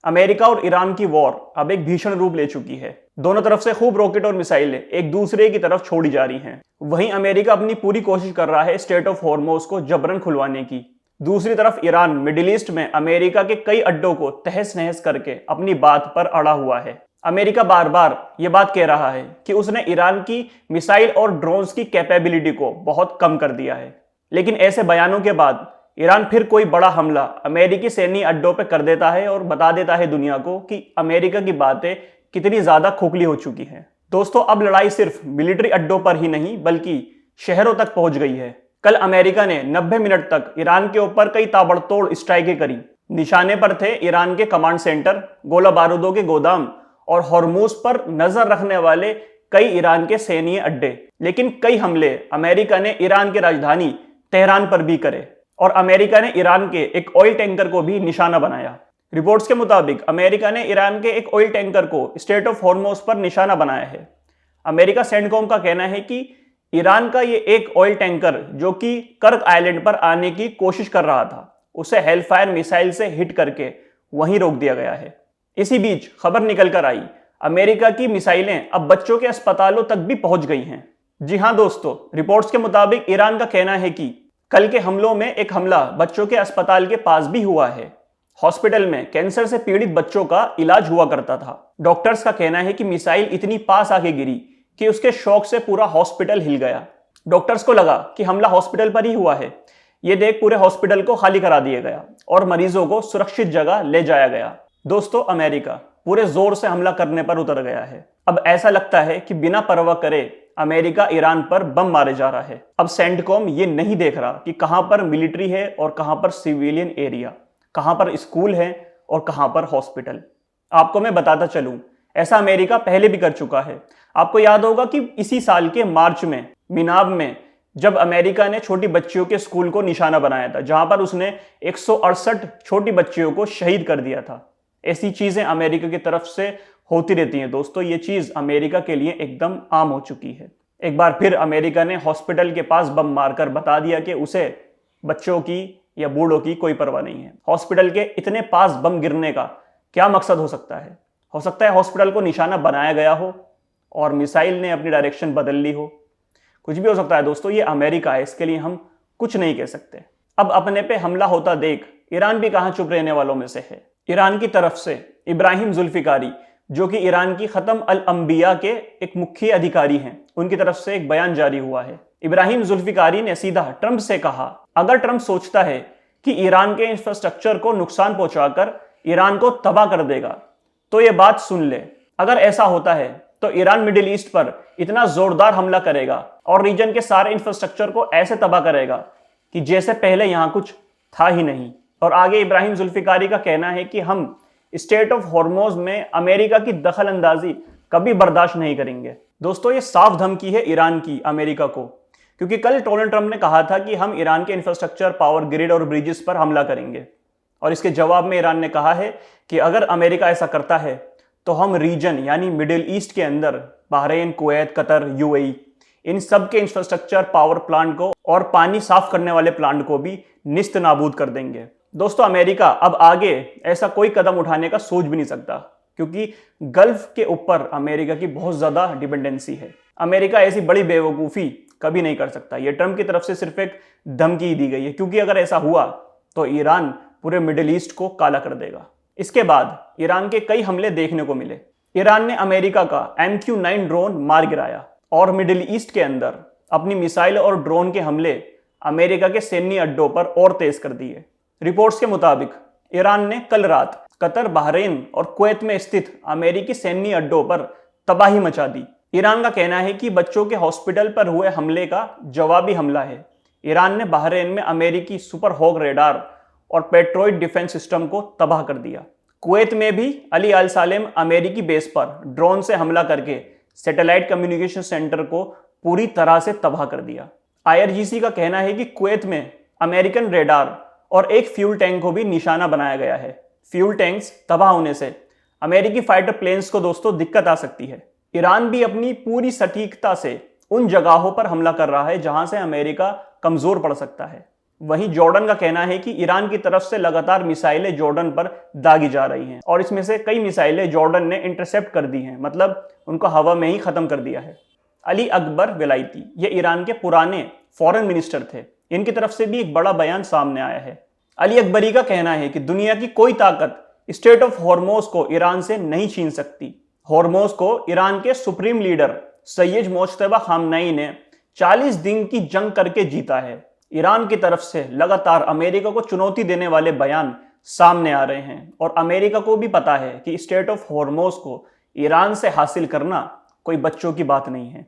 America और Iran की war अब एक भीषण रूप ले चुकी है। दोनों तरफ से खूब रॉकेट और मिसाइलें एक दूसरे की तरफ छोड़ी जा रही हैं। वहीं अमेरिका अपनी पूरी कोशिश कर रहा है स्ट्रेट ऑफ हॉर्मोज को जबरन खुलवाने की। दूसरी तरफ ईरान मिडिल ईस्ट में अमेरिका के कई अड्डों को तहस नहस करके अपनी बात पर अड़ा हुआ है। अमेरिका बार बार ये बात कह रहा है कि उसने ईरान की मिसाइल और ड्रोन्स की कैपेबिलिटी को बहुत कम कर दिया है, लेकिन ऐसे बयानों के बाद ईरान फिर कोई बड़ा हमला अमेरिकी सैन्य अड्डों पर कर देता है और बता देता है दुनिया को कि अमेरिका की बातें कितनी ज्यादा खोखली हो चुकी हैं। दोस्तों, अब लड़ाई सिर्फ मिलिट्री अड्डों पर ही नहीं बल्कि शहरों तक पहुंच गई है। कल अमेरिका ने 90 मिनट तक ईरान के ऊपर कई ताबड़तोड़ स्ट्राइकें करी। निशाने पर थे ईरान के कमांड सेंटर, गोला बारूदों के गोदाम और हॉर्मूज पर नजर रखने वाले कई ईरान के सैन्य अड्डे। लेकिन कई हमले अमेरिका ने ईरान की राजधानी तेहरान पर भी करे और अमेरिका ने ईरान के एक ऑयल टैंकर को भी निशाना बनाया। रिपोर्ट्स के मुताबिक अमेरिका ने ईरान के एक ऑयल टैंकर को स्ट्रेट ऑफ हॉर्मोज पर निशाना बनाया है। अमेरिका सेंटकॉम का कहना है कि ईरान का ये एक ऑयल टैंकर जो कि कर्क आइलैंड पर आने की कोशिश कर रहा था, उसे हेलफायर मिसाइल से हिट करके वहीं रोक दिया गया है। इसी बीच खबर निकल कर आई, अमेरिका की मिसाइलें अब बच्चों के अस्पतालों तक भी पहुंच गई हैं। जी हां दोस्तों, रिपोर्ट्स के मुताबिक ईरान का कहना है कि कल के हमलों में एक हमला बच्चों के अस्पताल के पास भी हुआ है। हॉस्पिटल में कैंसर से पीड़ित बच्चों का इलाज हुआ करता था। डॉक्टर्स का कहना है कि मिसाइल इतनी पास आके गिरी कि उसके शॉक से पूरा हॉस्पिटल हिल गया। डॉक्टर्स को लगा कि हमला हॉस्पिटल पर ही हुआ है। ये देख पूरे हॉस्पिटल को खाली करा दिया गया और मरीजों को सुरक्षित जगह ले जाया गया। दोस्तों, अमेरिका पूरे जोर से हमला करने पर उतर गया है। अब ऐसा लगता है कि बिना परवाह करे अमेरिका ईरान पर बम मारे जा रहा है। अब सेंटकॉम ये नहीं देख रहा कि कहां पर मिलिट्री है और कहां पर सिविलियन एरिया, कहां पर स्कूल है और कहां पर हॉस्पिटल। आपको मैं बताता चलूं, ऐसा अमेरिका पहले भी कर चुका है। आपको याद होगा कि इसी साल के मार्च में मिनाब में जब अमेरिका ने छोटी बच्चियों के स्कूल को निशाना बनाया था, जहां पर उसने 168 छोटी बच्चियों को शहीद कर दिया था। ऐसी चीजें अमेरिका की तरफ से होती रहती हैं। दोस्तों, ये चीज अमेरिका के लिए एकदम आम हो चुकी है। एक बार फिर अमेरिका ने हॉस्पिटल के पास बम मारकर बता दिया कि उसे बच्चों की या बूढ़ों की कोई परवाह नहीं है। हॉस्पिटल के इतने पास बम गिरने का क्या मकसद हो सकता है? हो सकता है हॉस्पिटल को निशाना बनाया गया हो और मिसाइल ने अपनी डायरेक्शन बदल ली हो। कुछ भी हो सकता है दोस्तों, ये अमेरिका है, इसके लिए हम कुछ नहीं कह सकते। अब अपने पे हमला होता देख ईरान भी कहां चुप रहने वालों में से है। ईरान की तरफ से इब्राहिम जुल्फिकारी, जो कि ईरान की खत्म अल अंबिया के एक मुख्य अधिकारी हैं, उनकी तरफ से एक बयान जारी हुआ है। इब्राहिम जुल्फिकारी ने सीधा ट्रंप से कहा, अगर ट्रंप सोचता है कि ईरान के इंफ्रास्ट्रक्चर को नुकसान पहुंचाकर ईरान को तबाह कर देगा तो ये बात सुन ले। अगर ऐसा होता है तो ईरान मिडिल ईस्ट पर इतना जोरदार हमला करेगा और रीजन के सारे इंफ्रास्ट्रक्चर को ऐसे तबाह करेगा कि जैसे पहले यहां कुछ था ही नहीं। और आगे इब्राहिम जुल्फिकारी का कहना है कि हम स्ट्रेट ऑफ हॉर्मोज में अमेरिका की दखल अंदाजी कभी बर्दाश्त नहीं करेंगे। दोस्तों, ये साफ धमकी है ईरान की अमेरिका को, क्योंकि कल डोनाल्ड ट्रंप ने कहा था कि हम ईरान के इंफ्रास्ट्रक्चर, पावर ग्रिड और ब्रिजेस पर हमला करेंगे। और इसके जवाब में ईरान ने कहा है कि अगर अमेरिका ऐसा करता है तो हम रीजन यानी मिडिल ईस्ट के अंदर बहरीन, कुवैत, कतर, यूएई, इन सब के इंफ्रास्ट्रक्चर, पावर प्लांट को और पानी साफ करने वाले प्लांट को भी निस्त नाबूद कर देंगे। दोस्तों, अमेरिका अब आगे ऐसा कोई कदम उठाने का सोच भी नहीं सकता, क्योंकि गल्फ के ऊपर अमेरिका की बहुत ज्यादा डिपेंडेंसी है। अमेरिका ऐसी बड़ी बेवकूफ़ी कभी नहीं कर सकता। ये ट्रंप की तरफ से सिर्फ एक धमकी दी गई है, क्योंकि अगर ऐसा हुआ तो ईरान पूरे मिडिल ईस्ट को काला कर देगा। इसके बाद ईरान के कई हमले देखने को मिले। ईरान ने अमेरिका का MQ-9 ड्रोन मार गिराया और मिडिल ईस्ट के अंदर अपनी मिसाइल और ड्रोन के हमले अमेरिका के सैन्य अड्डों पर और तेज कर दिए। रिपोर्ट्स के मुताबिक ईरान ने कल रात कतर, बहरीन और कुवैत में स्थित अमेरिकी सैन्य अड्डों पर तबाही मचा दी। ईरान का कहना है कि बच्चों के हॉस्पिटल पर हुए हमले का जवाबी हमला है। ईरान ने बहरीन में अमेरिकी सुपर हॉक रेडार और पेट्रोइड डिफेंस सिस्टम को तबाह कर दिया। कुवैत में भी अली अल सालेम अमेरिकी बेस पर ड्रोन से हमला करके सैटेलाइट कम्युनिकेशन सेंटर को पूरी तरह से तबाह कर दिया। IRGC का कहना है कि कुवैत में अमेरिकन रेडार और एक फ्यूल टैंक को भी निशाना बनाया गया है। फ्यूल टैंक्स तबाह होने से अमेरिकी फाइटर प्लेन्स को दोस्तों दिक्कत आ सकती है। ईरान भी अपनी पूरी सटीकता से उन जगहों पर हमला कर रहा है जहां से अमेरिका कमजोर पड़ सकता है। वहीं जॉर्डन का कहना है कि ईरान की तरफ से लगातार मिसाइलें जॉर्डन पर दागी जा रही हैं और इसमें से कई मिसाइलें जॉर्डन ने इंटरसेप्ट कर दी हैं, मतलब उनको हवा में ही खत्म कर दिया है। अली अकबर वेलायती, ये ईरान के पुराने फॉरेन मिनिस्टर थे, इनकी तरफ से भी एक बड़ा बयान सामने आया है। अली अकबरी का कहना है कि दुनिया की कोई ताकत स्टेट ऑफ हॉर्मोज को ईरान से नहीं छीन सकती। हॉर्मोज को ईरान के supreme leader Sayyid Mojtaba Khamenei ने 40 दिन की जंग करके जीता है। ईरान की तरफ से लगातार अमेरिका को चुनौती देने वाले बयान सामने आ रहे हैं और अमेरिका को भी पता है कि स्टेट ऑफ हॉर्मोज को ईरान से हासिल करना कोई बच्चों की बात नहीं है।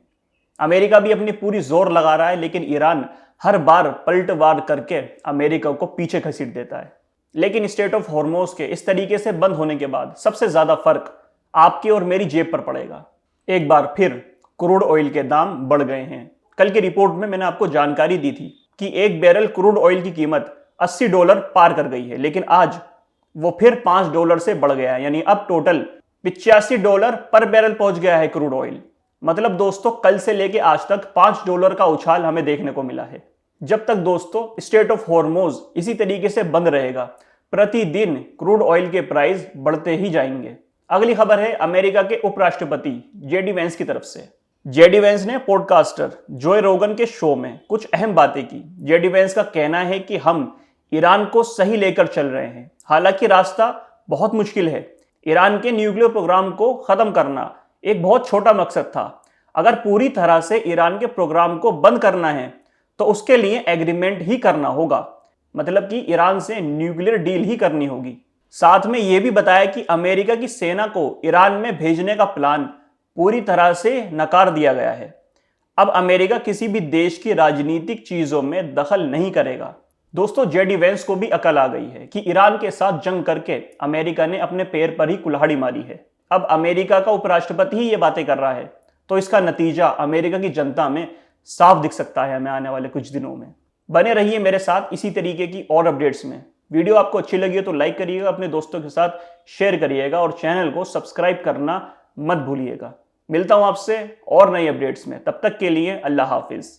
अमेरिका भी अपनी पूरी जोर लगा रहा है, लेकिन ईरान हर बार पलटवार करके अमेरिका को पीछे घसीट देता है। लेकिन स्टेट ऑफ हॉर्मोज के इस तरीके से बंद होने के बाद सबसे ज्यादा फर्क आपकी और मेरी जेब पर पड़ेगा। एक बार फिर क्रूड ऑयल के दाम बढ़ गए हैं। कल की रिपोर्ट में मैंने आपको जानकारी दी थी कि एक बैरल क्रूड ऑयल की कीमत $80 पार कर गई है, लेकिन आज वो फिर $5 से बढ़ गया है, यानी अब टोटल $85 पर बैरल पहुंच गया है क्रूड ऑयल। मतलब दोस्तों, कल से लेके आज तक $5 का उछाल हमें देखने को मिला है। जब तक दोस्तों स्टेट ऑफ हॉर्मोज इसी तरीके से बंद रहेगा, प्रतिदिन क्रूड ऑयल के प्राइस बढ़ते ही जाएंगे। अगली खबर है अमेरिका के उपराष्ट्रपति जेडी वेंस की तरफ से। जेडी वेंस ने पॉडकास्टर जोए रोगन के शो में कुछ अहम बातें की। जेडी वेंस का कहना है कि हम ईरान को सही लेकर चल रहे हैं, हालांकि रास्ता बहुत मुश्किल है। ईरान के न्यूक्लियर प्रोग्राम को खत्म करना एक बहुत छोटा मकसद था। अगर पूरी तरह से ईरान के प्रोग्राम को बंद करना है तो उसके लिए एग्रीमेंट ही करना होगा, मतलब कि ईरान से न्यूक्लियर डील ही करनी होगी। साथ में यह भी बताया कि अमेरिका की सेना को ईरान में भेजने का प्लान पूरी तरह से नकार दिया गया है। अब अमेरिका किसी भी देश की राजनीतिक चीजों में दखल नहीं करेगा। दोस्तों, जेडी वेंस को भी अकल आ गई है कि ईरान के साथ जंग करके अमेरिका ने अपने पैर पर ही कुल्हाड़ी मारी है। अब अमेरिका का उपराष्ट्रपति ही ये बातें कर रहा है, तो इसका नतीजा अमेरिका की जनता में साफ दिख सकता है हमें आने वाले कुछ दिनों में। बने रहिए मेरे साथ इसी तरीके की और अपडेट्स में। वीडियो आपको अच्छी लगी हो तो लाइक करिएगा, अपने दोस्तों के साथ शेयर करिएगा और चैनल को सब्सक्राइब करना मत भूलिएगा। मिलता हूं आपसे और नई अपडेट्स में, तब तक के लिए अल्लाह हाफिज।